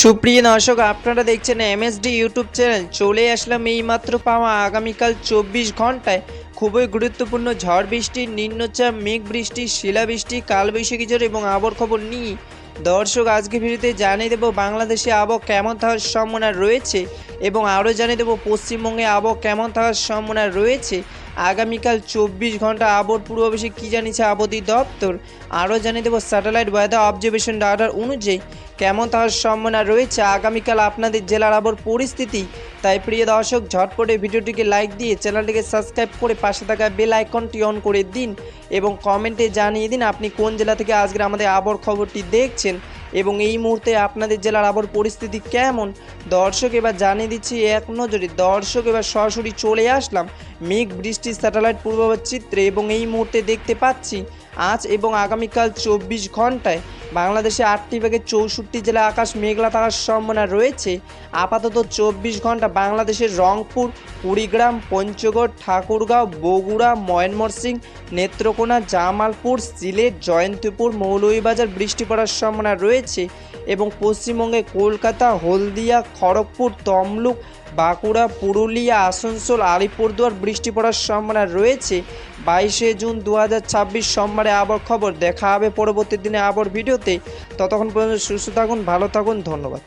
সুপ্রিয় দর্শক, আপনারা দেখছেন এমএসডি ইউটিউব চ্যানেল। চলে আসলাম এইমাত্র পাওয়া আগামীকাল 24 ঘন্টায় খুবই গুরুত্বপূর্ণ ঝড় বৃষ্টি, নিম্নচাপ, মেঘ বৃষ্টি, শিলাবৃষ্টি, কালবৈশাখী ঝড় এবং আবহাওয়ার খবর নিয়ে দর্শক আজকে ভিডিওতে জানিয়ে দেব বাংলাদেশে আবহাওয়া কেমন থাকার সম্ভাবনা রয়েছে এবং আরও জানিয়ে দেব পশ্চিমবঙ্গে আবহাওয়া কেমন থাকার সম্ভাবনা রয়েছে। আগামীকাল 24 ঘন্টা আবহাওয়ার পূর্বাভাসে কী জানিয়েছে আবহাওয়া দপ্তর, আরও জানিয়ে দেব স্যাটেলাইট ওয়েদার অবজারভেশন ডাটা অনুযায়ী কেমন থাকার সম্ভাবনা রয়েছে আগামীকাল আপনাদের জেলার আবহাওয়ার পরিস্থিতি। তাই প্রিয় দর্শক, ঝটপটে ভিডিওটিকে লাইক দিয়ে চ্যানেলটিকে সাবস্ক্রাইব করে পাশে থাকা বেল আইকনটি অন করে দিন এবং কমেন্টে জানিয়ে দিন আপনি কোন জেলা থেকে আজকের আমাদের আবহাওয়ার খবরটি দেখছেন এবং এই মুহূর্তে আপনাদের জেলার আবহাওয়ার পরিস্থিতি কেমন। দর্শক এবার জানিয়ে দিচ্ছি এক নজরে। দর্শক এবার সরাসরি চলে আসলাম মেঘ বৃষ্টির স্যাটেলাইট পূর্বাভাস চিত্রে এবং এই মুহূর্তে দেখতে পাচ্ছি আজ এবং আগামীকাল 24 ঘন্টায় বাংলাদেশে 8টি ভাগে 64 জেলায় আকাশ মেঘলা থাকার সম্ভাবনা রয়েছে। আপাতত 24 ঘন্টা বাংলাদেশের রংপুর, কুড়িগ্রাম, পঞ্চগড়, ঠাকুরগাঁও, বগুড়া, ময়মনসিংহ, নেত্রকোনা, জামালপুর, সিলেট, জয়ন্তপুর, মৌলভীবাজার বৃষ্টি পড়ার সম্ভাবনা রয়েছে এবং পশ্চিমবঙ্গে কলকাতা, হলদিয়া, খড়গপুর, তমলুক, বাঁকুড়া, পুরুলিয়া, আসানসোল, আলিপুরদুয়ার বৃষ্টি পড়ার সম্ভাবনা রয়েছে। 22শে জুন 2026 সোমবারে আবহাওয়ার খবর দেখা হবে পরবর্তী দিনে আবহাওয়ার ভিডিওতে। ততক্ষণ পর্যন্ত সুস্থ থাকুন, ভালো থাকুন, ধন্যবাদ।